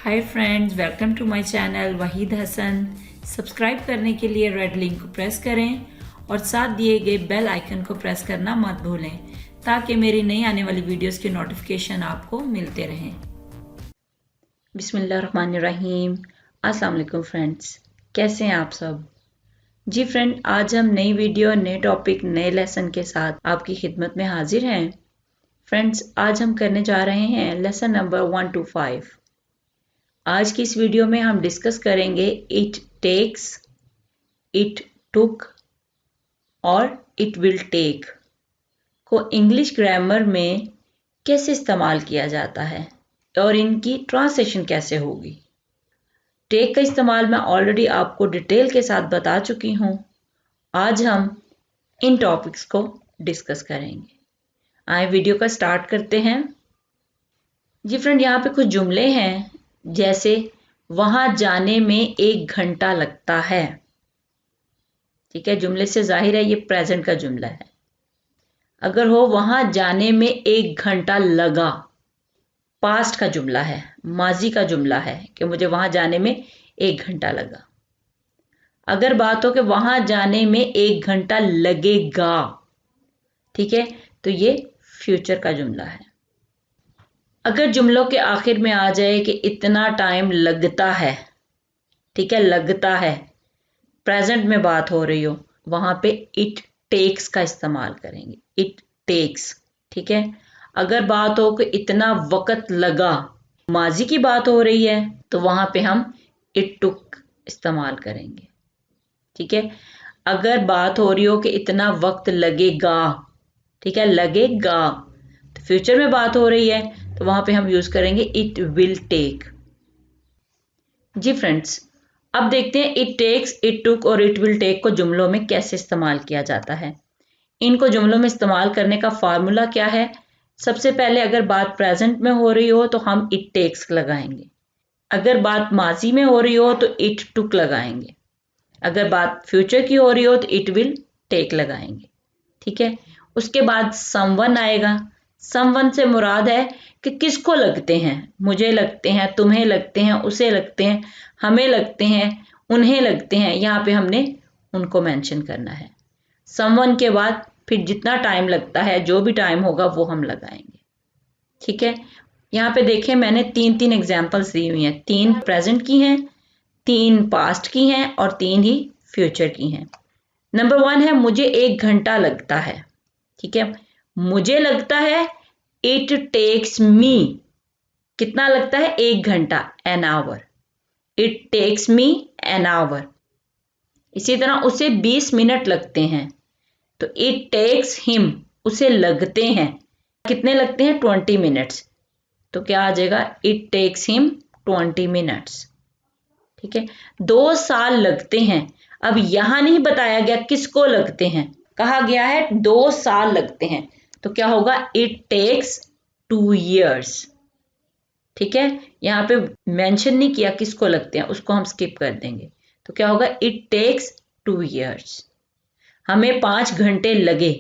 Hi friends, welcome to my channel Waheed Hasan. Subscribe करने के लिए रेड लिंक को प्रेस करें और साथ दिए गए बेल आइकन को प्रेस करना मत भूलें ताकि मेरी नई आने वाली वीडियोस की नोटिफिकेशन आपको मिलते रहें। बिस्मिल्लाहिर्रहमानिर्रहीम। अस्सलाम वालेकुम फ्रेंड्स, कैसे हैं आप सब? जी फ्रेंड, आज हम नई वीडियो, नए टॉपिक, नए लेसन के साथ आपकी खिदमत में हाजिर हैं। फ्रेंड्स, आज हम करने जा रहे हैं लेसन नंबर 1 to 5। आज की इस वीडियो में हम डिस्कस करेंगे इट टेक्स, इट टुक और इट विल टेक को इंग्लिश ग्रामर में कैसे इस्तेमाल किया जाता है और इनकी ट्रांसलेशन कैसे होगी। टेक का इस्तेमाल मैं ऑलरेडी आपको डिटेल के साथ बता चुकी हूँ। आज हम इन टॉपिक्स को डिस्कस करेंगे। आए वीडियो का स्टार्ट करते हैं। जी फ्रेंड, यहाँ पे कुछ जुमले हैं, जैसे वहां जाने में 1 घंटा लगता है। ठीक है, जुमले से जाहिर है ये प्रेजेंट का जुमला है। अगर हो वहां जाने में 1 घंटा लगा, पास्ट का जुमला है, माजी का जुमला है कि मुझे वहां जाने में 1 घंटा लगा। अगर बात हो कि वहां जाने में 1 घंटा लगेगा, ठीक है, तो ये फ्यूचर का जुमला है। अगर जुमलों के आखिर में आ जाए कि इतना टाइम लगता है, ठीक है, लगता है, प्रेजेंट में बात हो रही हो, वहां पे इट टेक्स का इस्तेमाल करेंगे। इट टेक्स, ठीक है। अगर बात हो कि इतना वक्त लगा, माजी की बात हो रही है, तो वहां पे हम इट टुक इस्तेमाल करेंगे। ठीक है। अगर बात हो रही हो कि इतना वक्त लगेगा, ठीक है, लगेगा, तो फ्यूचर में बात हो रही है, तो वहां पे हम यूज करेंगे इट विल टेक। जी फ्रेंड्स, अब देखते हैं इट टेक्स, इट टुक और इट विल टेक को जुमलों में कैसे इस्तेमाल किया जाता है। इनको जुमलों में इस्तेमाल करने का फार्मूला क्या है? सबसे पहले अगर बात प्रेजेंट में हो रही हो तो हम इट टेक्स लगाएंगे। अगर बात माजी में हो रही हो तो इट टुक लगाएंगे। अगर बात फ्यूचर की हो रही हो तो इट विल टेक लगाएंगे। ठीक है। उसके बाद समवन आएगा। समवन से मुराद है कि किसको लगते हैं। मुझे लगते हैं, तुम्हें लगते हैं, उसे लगते हैं, हमें लगते हैं, उन्हें लगते हैं। यहाँ पे हमने उनको मेंशन करना है। समवन के बाद फिर जितना टाइम लगता है, जो भी टाइम होगा वो हम लगाएंगे। ठीक है। यहाँ पे देखें, मैंने 3 एग्जाम्पल्स दी हुई हैं। 3 प्रेजेंट की हैं, 3 पास्ट की हैं और 3 ही फ्यूचर की हैं। नंबर 1 है मुझे 1 घंटा लगता है। ठीक है, मुझे लगता है इट टेक्स मी। कितना लगता है? 1 घंटा, an hour. It takes me an hour. इसी तरह उसे 20 मिनट लगते हैं, तो इट टेक्स हिम, उसे लगते हैं, कितने लगते हैं? 20 मिनट्स। तो क्या आ जाएगा? It takes him 20 minutes. ठीक है। 2 साल लगते हैं। अब यहां नहीं बताया गया किसको लगते हैं, कहा गया है 2 साल लगते हैं, तो क्या होगा? It takes 2 years। ठीक है, यहाँ पे मेंशन नहीं किया किसको लगते हैं, उसको हम स्किप कर देंगे। तो क्या होगा? It takes 2 years। हमें 5 घंटे लगे।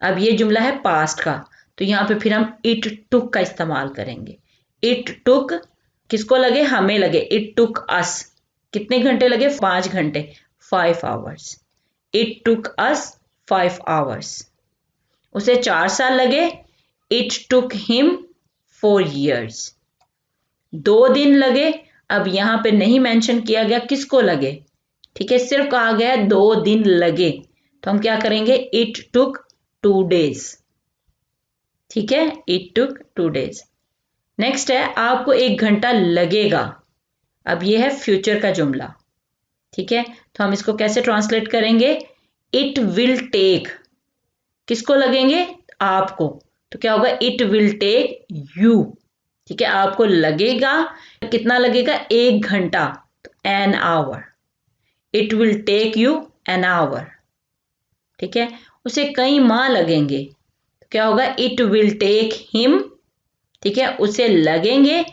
अब ये जुमला है पास्ट का, तो यहाँ पे फिर हम इट टुक का इस्तेमाल करेंगे। इट टुक किसको लगे? हमें लगे। इट टुक अस, कितने घंटे लगे? 5 घंटे, 5 hours। It took us 5 hours। उसे 4 साल लगे। It took him 4 years। 2 दिन लगे। अब यहां पे नहीं मेंशन किया गया किसको लगे, ठीक है, सिर्फ कहा गया 2 दिन लगे, तो हम क्या करेंगे? It took 2 days। ठीक है, इट टुक 2 days। नेक्स्ट है आपको 1 घंटा लगेगा। अब ये है फ्यूचर का जुमला। ठीक है, तो हम इसको कैसे ट्रांसलेट करेंगे? इट विल टेक, किसको लगेंगे? आपको। तो क्या होगा? It will take you. ठीक है, आपको लगेगा, कितना लगेगा? 1 घंटा, तो an hour. It will take you an hour. ठीक है, उसे कई माह लगेंगे, तो क्या होगा? इट विल टेक हिम, ठीक है, उसे लगेंगे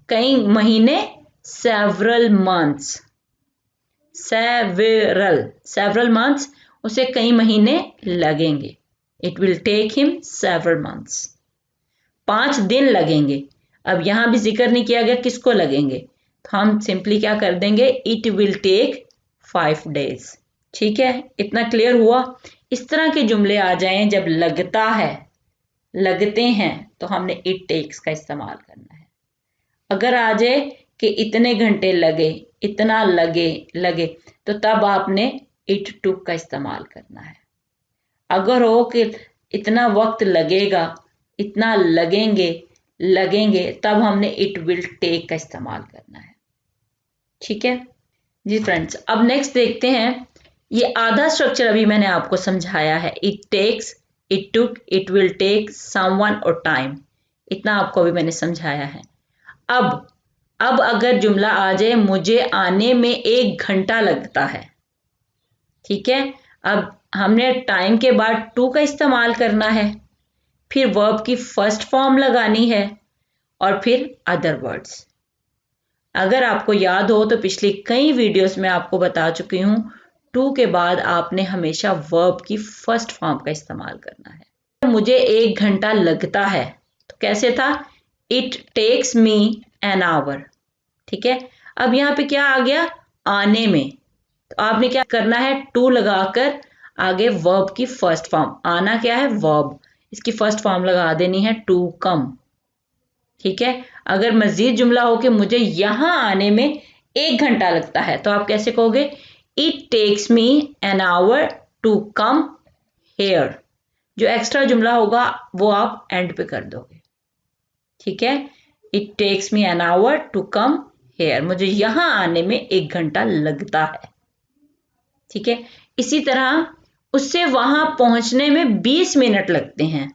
कई महीने, सेवरल मंथ्स। सेवरल मंथ्स, उसे कई महीने लगेंगे। It will take him several months. 5 दिन लगेंगे। अब यहाँ भी जिक्र नहीं किया गया किसको लगेंगे, तो हम सिंपली क्या कर देंगे, इट विल टेक 5 days। ठीक है, इतना क्लियर हुआ। इस तरह के जुमले आ जाएं जब लगता है, लगते हैं, तो हमने इट टेक्स का इस्तेमाल करना है। अगर आ जाए कि इतने घंटे लगे, इतना लगे, तो तब आपने इट टुक का इस्तेमाल करना है। अगर हो कि इतना वक्त लगेगा, इतना लगेंगे, तब हमने इट विल टेक का इस्तेमाल करना है। ठीक है जी फ्रेंड्स, अब नेक्स्ट देखते हैं। ये आधा स्ट्रक्चर अभी मैंने आपको समझाया है, it takes, it took, it will take, someone और टाइम, इतना आपको अभी मैंने समझाया है। अब अगर जुमला आ जाए मुझे आने में 1 घंटा लगता है, ठीक है, अब हमने टाइम के बाद टू का इस्तेमाल करना है, फिर वर्ब की फर्स्ट फॉर्म लगानी है और फिर अदर वर्ड्स। अगर आपको याद हो तो पिछली कई वीडियोस में आपको बता चुकी हूँ, टू के बाद आपने हमेशा वर्ब की फर्स्ट फॉर्म का इस्तेमाल करना है। मुझे 1 घंटा लगता है, तो कैसे था, it takes me an hour. ठीक है, अब यहाँ पे क्या आ गया, आने में, तो आपने क्या करना है, टू लगाकर आगे वर्ब की फर्स्ट फॉर्म, आना क्या है वर्ब, इसकी फर्स्ट फॉर्म लगा देनी है टू कम। ठीक है, अगर मजीद जुमला हो कि मुझे यहां आने में 1 घंटा लगता है, तो आप कैसे कहोगे, it takes me an hour to come here. जो एक्स्ट्रा जुमला होगा वो आप एंड पे कर दोगे। ठीक है, it takes me an hour to come here, मुझे यहां आने में 1 घंटा लगता है। ठीक है, इसी तरह उससे वहां पहुंचने में 20 मिनट लगते हैं,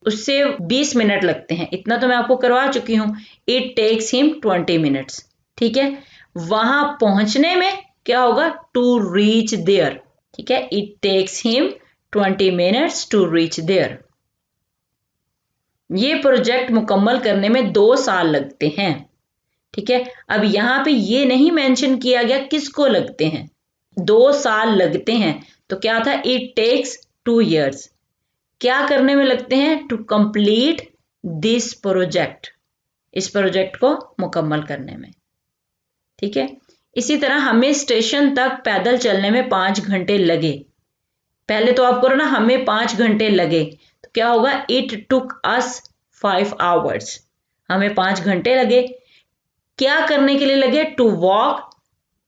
उससे 20 मिनट लगते हैं, इतना तो मैं आपको करवा चुकी हूं, इट टेक्स हिम 20 मिनट्स। ठीक है, वहां पहुंचने में क्या होगा, टू रीच देयर। ठीक है, it takes him 20 minutes to reach there. ये प्रोजेक्ट मुकम्मल करने में 2 साल लगते हैं। ठीक है, अब यहां पे ये नहीं मेंशन किया गया किसको लगते हैं, 2 साल लगते हैं, तो क्या था, इट टेक्स 2 years। क्या करने में लगते हैं, टू कंप्लीट दिस प्रोजेक्ट, इस प्रोजेक्ट को मुकम्मल करने में। ठीक है, इसी तरह हमें स्टेशन तक पैदल चलने में 5 घंटे लगे। पहले तो आप करो ना, हमें 5 घंटे लगे, तो क्या होगा, इट टुक अस 5 hours। हमें 5 घंटे लगे, क्या करने के लिए लगे, टू वॉक,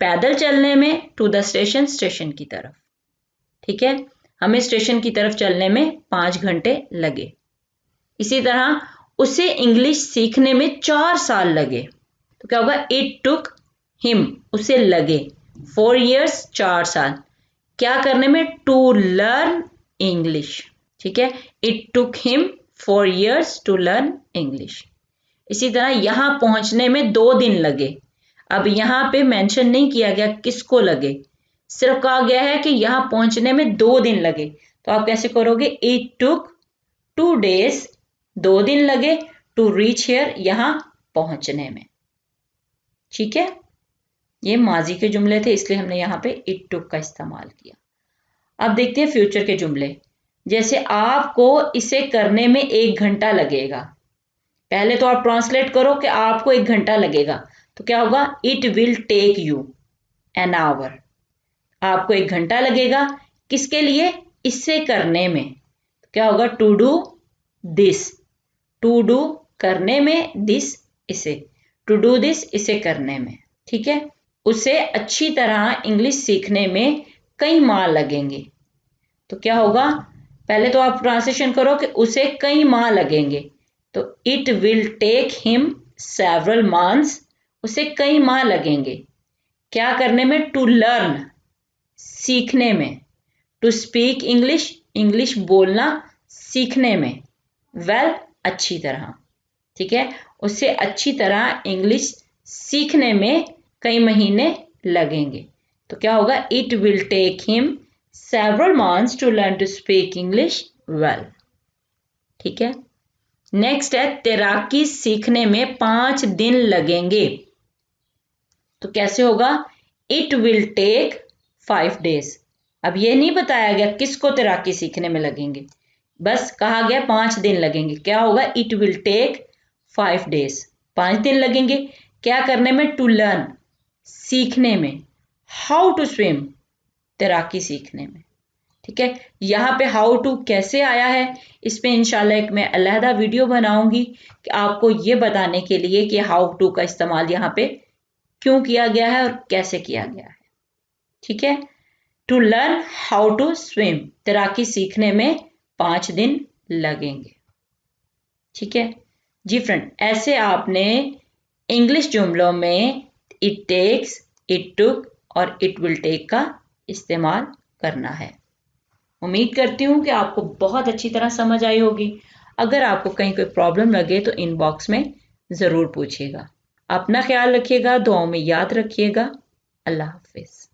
पैदल चलने में, टू द स्टेशन, स्टेशन की तरफ। ठीक है, हमें स्टेशन की तरफ चलने में 5 घंटे लगे। इसी तरह उसे इंग्लिश सीखने में 4 साल लगे, तो क्या होगा, इट टुक हिम, उसे लगे 4 years, 4 साल, क्या करने में, टू लर्न इंग्लिश। ठीक है, it took him 4 years to learn English. इसी तरह यहां पहुंचने में 2 दिन लगे। अब यहां पे मेंशन नहीं किया गया किसको लगे, सिर्फ कहा गया है कि यहां पहुंचने में 2 दिन लगे, तो आप कैसे करोगे, इट टुक 2 days, 2 दिन लगे, टू रीच हियर, यहां पहुंचने में। ठीक है, ये माजी के जुमले थे, इसलिए हमने यहां पे इट टुक का इस्तेमाल किया। अब देखते हैं फ्यूचर के जुमले। जैसे आपको इसे करने में 1 घंटा लगेगा, पहले तो आप ट्रांसलेट करो कि आपको 1 घंटा लगेगा, तो क्या होगा, it will take you an hour. आपको 1 घंटा लगेगा, किसके लिए, इससे करने में, तो क्या होगा, to do this, to do करने में, दिस इसे, टू डू दिस इसे करने में। ठीक है, उसे अच्छी तरह इंग्लिश सीखने में कई माह लगेंगे, तो क्या होगा, पहले तो आप ट्रांसलेशन करो कि उसे कई माह लगेंगे, तो it will take him several months, उसे कई माह लगेंगे, क्या करने में, टू लर्न, सीखने में, टू स्पीक इंग्लिश, इंग्लिश बोलना सीखने में, वेल, अच्छी तरह। ठीक है, उसे अच्छी तरह इंग्लिश सीखने में कई महीने लगेंगे, तो क्या होगा, it will take him several months to learn to speak English well. ठीक है, नेक्स्ट है, तैराकी सीखने में 5 दिन लगेंगे, तो कैसे होगा, इट विल टेक 5 days। अब ये नहीं बताया गया किसको तैराकी सीखने में लगेंगे, बस कहा गया 5 दिन लगेंगे, क्या होगा, इट विल टेक 5 days। 5 दिन लगेंगे क्या करने में? टू लर्न, सीखने में। हाउ टू स्विम, तैराकी सीखने में। ठीक है, यहाँ पे हाउ टू कैसे आया है, इस पे इंशाल्लाह एक मैं अलहदा वीडियो बनाऊंगी कि आपको ये बताने के लिए कि हाउ टू का इस्तेमाल यहाँ पे क्यों किया गया है और कैसे किया गया है। ठीक है, to learn how to swim, तैराकी सीखने में 5 दिन लगेंगे। ठीक है जी फ्रेंड, ऐसे आपने इंग्लिश जुमलों में इट टेक्स, इट टुक और इट विल टेक का इस्तेमाल करना है। उम्मीद करती हूँ कि आपको बहुत अच्छी तरह समझ आई होगी। अगर आपको कहीं कोई प्रॉब्लम लगे तो इनबॉक्स में ज़रूर पूछिएगा। अपना ख्याल रखिएगा, दुआओं में याद रखिएगा। अल्लाह हाफिज़।